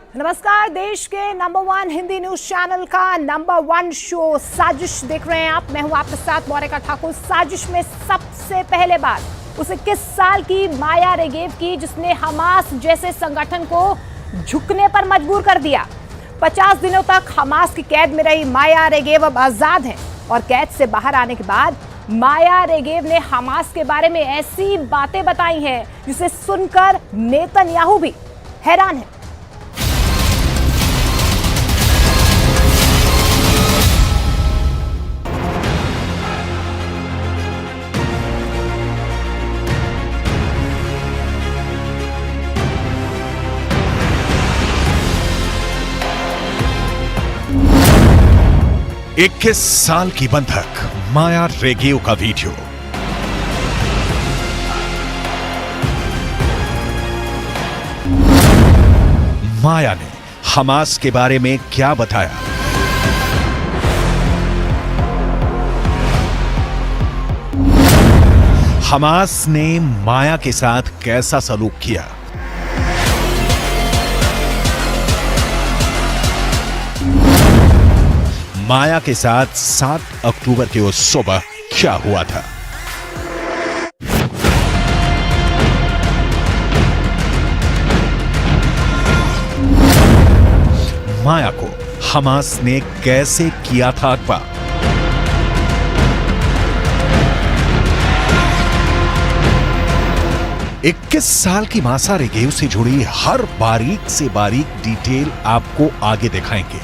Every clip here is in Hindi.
नमस्कार। देश के नंबर 1 हिंदी न्यूज चैनल का नंबर 1 शो साजिश देख रहे हैं आप। मैं हूं आपके साथ मौरिका ठाकुर। साजिश में सबसे पहले बात उस 21 साल की माया रेगेव की, जिसने हमास जैसे संगठन को झुकने पर मजबूर कर दिया। 50 दिनों तक हमास की कैद में रही माया रेगेव अब आजाद है और कैद से बाहर आने के बाद माया रेगेव ने हमास के बारे में ऐसी बातें बताई हैं जिसे सुनकर नेतन्याहू भी हैरान है। इक्कीस साल की बंधक माया रेगेव का वीडियो। माया ने हमास के बारे में क्या बताया? हमास ने माया के साथ कैसा सलूक किया? माया के साथ 7 अक्टूबर की उस सुबह क्या हुआ था? माया को हमास ने कैसे किया था अगवा? इक्कीस साल की माया रेगेव से जुड़ी हर बारीक से बारीक डिटेल आपको आगे दिखाएंगे,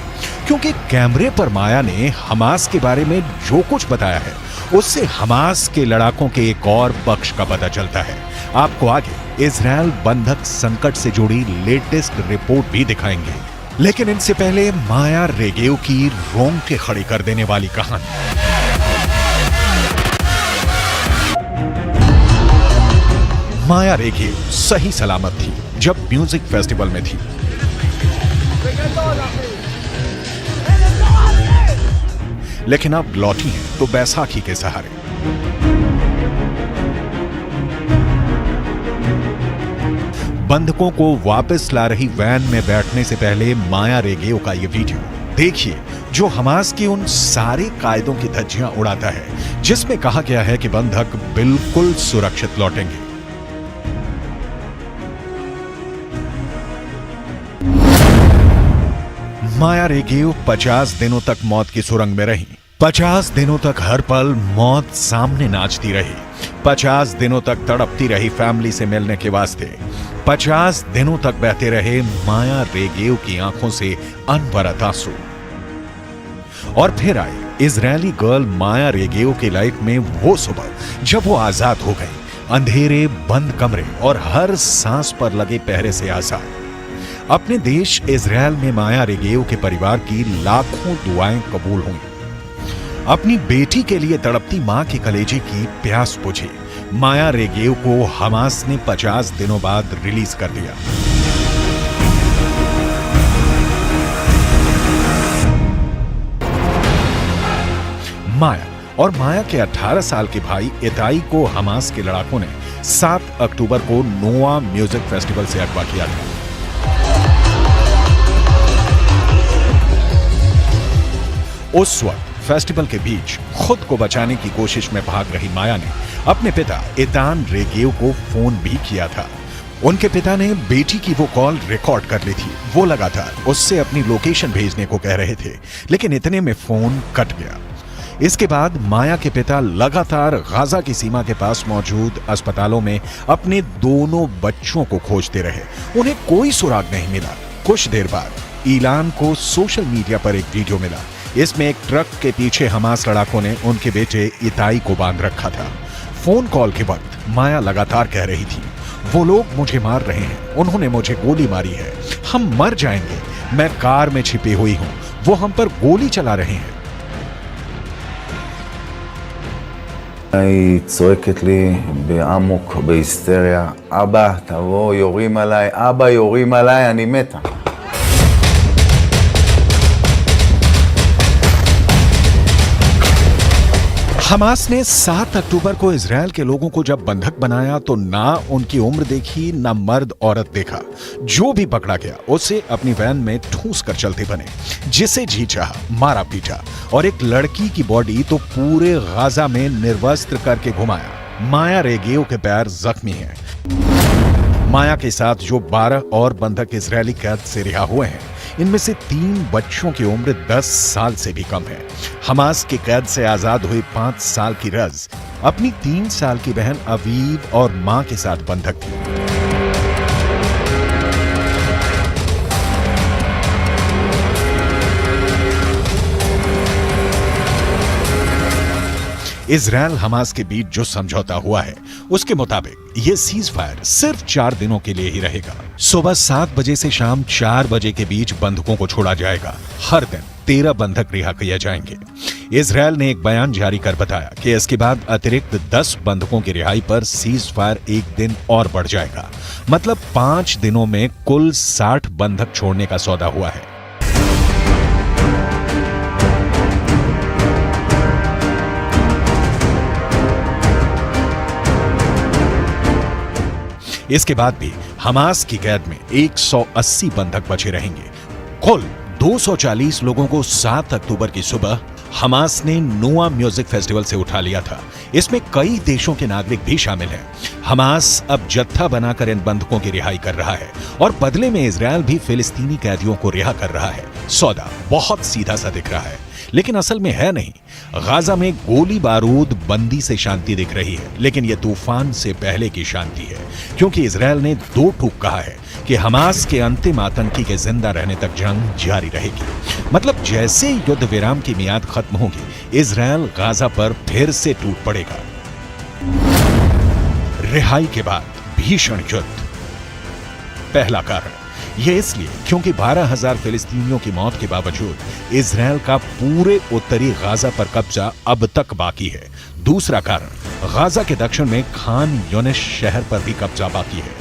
क्योंकि कैमरे पर माया ने हमास के बारे में जो कुछ बताया है उससे हमास के लड़ाकों के एक और पक्ष का पता चलता है। आपको आगे इजरायल बंधक संकट से जुड़ी लेटेस्ट रिपोर्ट भी दिखाएंगे, लेकिन इनसे पहले माया रेगेव की रोंगटे खड़ी कर देने वाली कहानी। माया रेगेव सही सलामत थी जब म्यूजिक फेस्टिवल में थी, लेकिन अब लौटी है तो बैसाखी के सहारे। बंधकों को वापस ला रही वैन में बैठने से पहले माया रेगेव का यह वीडियो देखिए, जो हमास की उन सारे कायदों की धज्जियां उड़ाता है जिसमें कहा गया है कि बंधक बिल्कुल सुरक्षित लौटेंगे। माया रेगेव 50 दिनों तक मौत की सुरंग में रही। 50 दिनों तक हर पल मौत सामने नाचती रही। 50 दिनों तक तड़पती रही फैमिली से मिलने के वास्ते। 50 दिनों तक बहते रहे माया रेगेव की आंखों से अनवरत आंसू। और फिर आई इजरायली गर्ल माया रेगेव की लाइफ में वो सुबह जब वो आजाद हो गई। अंधेरे बंद कमरे और हर सांस पर लगे पहरे से आजाद। अपने देश इजरायल में माया रेगेव के परिवार की लाखों दुआएं कबूल हुई। अपनी बेटी के लिए तड़पती मां के कलेजे की प्यास बुझी। माया रेगेव को हमास ने 50 दिनों बाद रिलीज कर दिया। माया और माया के 18 साल के भाई इताई को हमास के लड़ाकों ने 7 अक्टूबर को नोआ म्यूजिक फेस्टिवल से अगवा किया था। उस वक्त फेस्टिवल के बीच खुद को बचाने की कोशिश में भाग रही माया ने अपने पिता इतान रेगेव को फोन भी किया था। उनके पिता ने बेटी की वो कॉल रिकॉर्ड कर ली थी। वो लगातार उससे अपनी लोकेशन भेजने को कह रहे थे, लेकिन इतने में फोन कट गया। इसके बाद माया के पिता लगातार गाजा की सीमा के पास मौजूद अस्पतालों में अपने दोनों बच्चों को खोजते रहे। उन्हें कोई सुराग नहीं मिला। कुछ देर बाद ईलान को सोशल मीडिया पर एक वीडियो मिला। इसमें एक ट्रक के पीछे हमास लड़ाकों ने उनके बेटे इताई को बांध रखा था। फोन कॉल के वक्त माया लगातार कह रही थी, वो लोग मुझे मार रहे हैं, उन्होंने मुझे गोली मारी है, हम मर जाएंगे, मैं कार में छिपी हुई हूं, वो हम पर गोली चला रहे हैं। היא צועקת לי בעמוק, בהיסטריה, אבא, תבוא, יורים עליי, אבא, יורים עליי, אני מתה. हमास ने 7 अक्टूबर को इजरायल के लोगों को जब बंधक बनाया तो ना उनकी उम्र देखी ना मर्द औरत देखा। जो भी पकड़ा गया उसे अपनी वैन में ठूस कर चलते बने, जिसे जी चाहा मारा पीटा, और एक लड़की की बॉडी तो पूरे गाजा में निर्वस्त्र करके घुमाया। माया रेगेव के पैर जख्मी हैं। माया के साथ जो 12 और बंधक इजरायली कैद से रिहा हुए हैं, इनमें से 3 बच्चों की उम्र 10 साल से भी कम है। हमास के कैद से आजाद हुई 5 साल की रज अपनी 3 साल की बहन अवीव और मां के साथ बंधक थी। इजरायल हमास के बीच जो समझौता हुआ है उसके मुताबिक ये सीज फायर सिर्फ 4 दिनों के लिए ही रहेगा। सुबह 7 बजे से शाम 4 बजे के बीच बंधकों को छोड़ा जाएगा। हर दिन 13 बंधक रिहा किए जाएंगे। इजरायल ने एक बयान जारी कर बताया कि इसके बाद अतिरिक्त 10 बंधकों की रिहाई पर सीज फायर 1 दिन और बढ़ जाएगा। मतलब 5 दिनों में कुल 60 बंधक छोड़ने का सौदा हुआ है। इसके बाद भी हमास की कैद में 180 बंधक बचे रहेंगे। कुल 240 लोगों को 7 अक्टूबर की सुबह हमास ने नोआ म्यूजिक फेस्टिवल से उठा लिया था। इसमें कई देशों के नागरिक भी शामिल हैं। हमास अब जत्था बनाकर इन बंधकों की रिहाई कर रहा है और बदले में इजरायल भी फिलिस्तीनी कैदियों को रिहा कर रहा है। सौदा बहुत सीधा सा दिख रहा है, लेकिन असल में है नहीं। गाजा में गोली बारूद बंदी से शांति दिख रही है, लेकिन यह तूफान से पहले की शांति है, क्योंकि इजरायल ने 2 टूक कहा है कि हमास के अंतिम आतंकी के जिंदा रहने तक जंग जारी रहेगी। मतलब जैसे युद्ध विराम की मियाद खत्म होगी, इजरायल गाजा पर फिर से टूट पड़ेगा। रिहाई के बाद भीषण युद्ध। पहला कारण यह इसलिए क्योंकि 12,000 फिलिस्तीनियों की मौत के बावजूद इजरायल का पूरे उत्तरी गाजा पर कब्जा अब तक बाकी है। दूसरा कारण गाजा के दक्षिण में खान यूनिस शहर पर भी कब्जा बाकी है।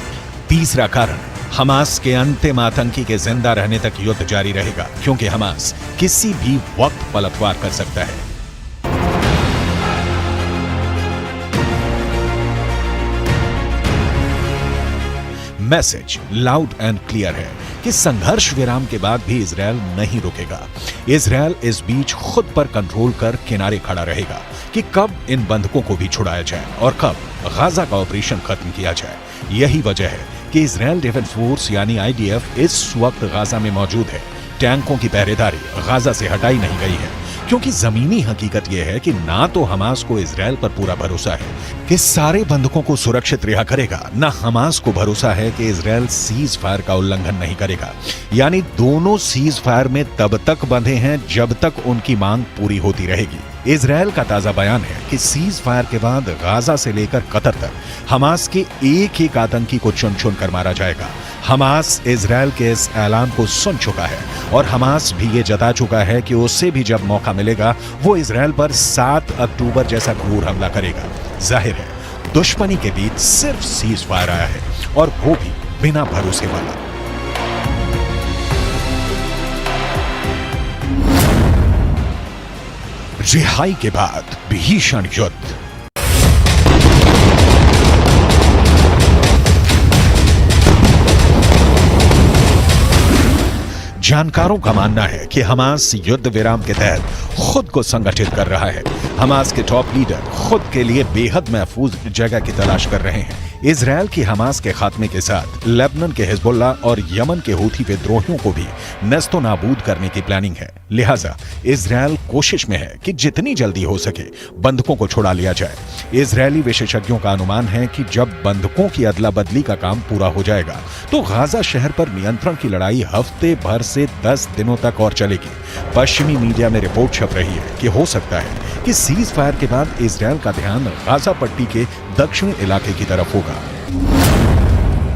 तीसरा कारण हमास के अंतिम आतंकी के जिंदा रहने तक युद्ध जारी रहेगा, क्योंकि हमास किसी भी वक्त पलटवार कर सकता है। मैसेज लाउड एंड क्लियर है कि संघर्ष विराम के बाद भी इजरायल नहीं रुकेगा। इजरायल इस बीच खुद पर कंट्रोल कर किनारे खड़ा रहेगा कि कब इन बंधकों को भी छुड़ाया जाए और कब गाजा का ऑपरेशन खत्म किया जाए। यही वजह है कि इजरायल डिफेंस फोर्स यानी IDF इस वक्त गाजा में मौजूद है। टैंकों की पहरेदारी गाजा से हटाई नहीं गई है, क्योंकि जमीनी हकीकत यह है कि ना तो हमास को इजरायल पर पूरा भरोसा है कि सारे बंधकों को सुरक्षित रिहा करेगा, ना हमास को भरोसा है कि इजरायल सीज फायर का उल्लंघन नहीं करेगा। यानी दोनों सीज फायर में तब तक बंधे हैं जब तक उनकी मांग पूरी होती रहेगी। इजरायल का ताजा बयान है कि सीज फायर के बाद गाजा से लेकर कतर तक हमास के एक आतंकी को चुन चुन कर मारा जाएगा। हमास इजरायल के इस ऐलान को सुन चुका है और हमास भी ये जता चुका है कि उसे भी जब मौका मिलेगा वो इजरायल पर 7 अक्टूबर जैसा क्रूर हमला करेगा। जाहिर है दुश्मनी के बीच सिर्फ सीज फायर आया है, और वो भी बिना भरोसे वाला। रिहाई के बाद भीषण युद्ध। जानकारों का मानना है कि हमास युद्ध विराम के तहत खुद को संगठित कर रहा है। हमास के टॉप लीडर खुद के लिए बेहद महफूज जगह की तलाश कर रहे हैं। इजरायल की हमास के खात्मे के साथ लेबनान के हिजबुल्ला और यमन के हूथी विद्रोहियों को भी नस्तो नाबूद करने की प्लानिंग है। लिहाजा इजरायल कोशिश में है कि जितनी जल्दी हो सके बंधकों को छुड़ा लिया जाए। इजरायली विशेषज्ञों का अनुमान है कि जब बंधकों की अदला बदली का काम पूरा हो जाएगा तो गाजा शहर पर नियंत्रण की लड़ाई हफ्ते भर से 10 दिनों तक और चलेगी। पश्चिमी मीडिया में रिपोर्ट छप रही है कि हो सकता है कि सीज फायर के बाद इजरायल का ध्यान गाजा पट्टी के दक्षिणी इलाके की तरफ होगा।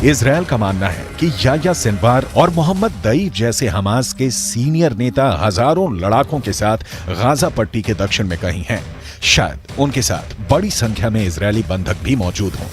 इजरायल का मानना है कि याह्या सिनवार और मोहम्मद दईफ जैसे हमास के सीनियर नेता हजारों लड़ाकों के साथ गाजा पट्टी के दक्षिण में कहीं हैं। शायद उनके साथ बड़ी संख्या में इजरायली बंधक भी मौजूद हों।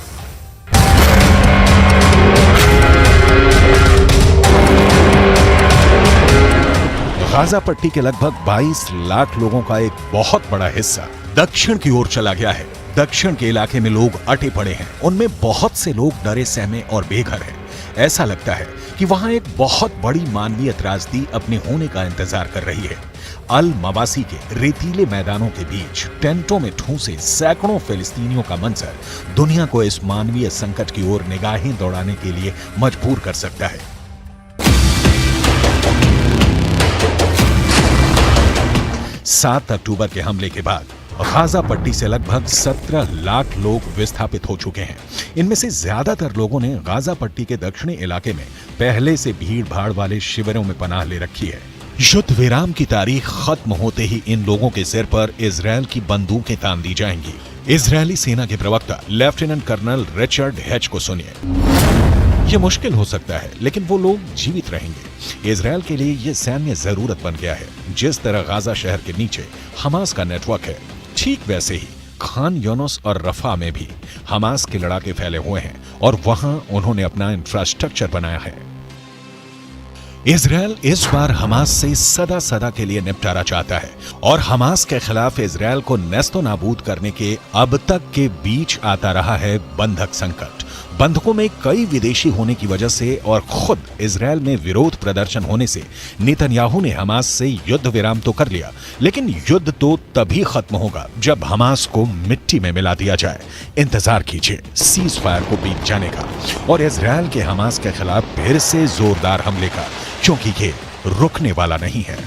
गाजा पट्टी के लगभग 22 लाख लोगों का एक बहुत बड़ा हिस्सा दक्षिण की ओर चला गया है। दक्षिण के इलाके में लोग अटे पड़े हैं, उनमें बहुत से लोग डरे सहमे और बेघर हैं। ऐसा लगता है कि वहां एक बहुत बड़ी मानवीय त्रासदी अपने होने का इंतजार कर रही है। अल मवासी के रेतीले मैदानों के बीच टेंटों में ठूंसे सैकड़ों फिलिस्तीनियों का मंजर दुनिया को इस मानवीय संकट की ओर निगाहें दौड़ाने के लिए मजबूर कर सकता है। 7 अक्टूबर के हमले के बाद गाजा पट्टी से लगभग 17 लाख लोग विस्थापित हो चुके हैं। इनमें से ज्यादातर लोगों ने गाजा पट्टी के दक्षिणी इलाके में पहले से भीड़ भाड़ वाले शिविरों में पनाह ले रखी है। युद्ध विराम की तारीख खत्म होते ही इन लोगों के सिर पर इजरायल की बंदूकें तान दी जाएंगी। इजरायली सेना के प्रवक्ता लेफ्टिनेंट कर्नल रिचर्ड हेच को सुनिए। यह मुश्किल हो सकता है, लेकिन वो लोग जीवित रहेंगे। इजरायल के लिए यह सैन्य जरूरत बन गया है। जिस तरह गाजा शहर के नीचे हमास का नेटवर्क है, ठीक वैसे ही खान यूनुस और रफा में भी हमास के लड़ाके फैले हुए हैं और वहां उन्होंने अपना इंफ्रास्ट्रक्चर बनाया है। इजरायल इस बार हमास से सदा सदा के लिए निपटारा चाहता है और हमास के खिलाफ इजरायल को नेस्तो नाबूद करने के अब तक के बीच आता रहा है बंधक संकट। बंधकों में कई विदेशी होने की वजह से और खुद इजरायल में विरोध प्रदर्शन होने से नेतन्याहू ने हमास से युद्ध विराम तो कर लिया, लेकिन युद्ध तो तभी खत्म होगा जब हमास को मिट्टी में मिला दिया जाए। इंतजार कीजिए सीज फायर को बीत जाने का और इजरायल के हमास के खिलाफ फिर से जोरदार हमले का, क्योंकि ये रुकने वाला नहीं है।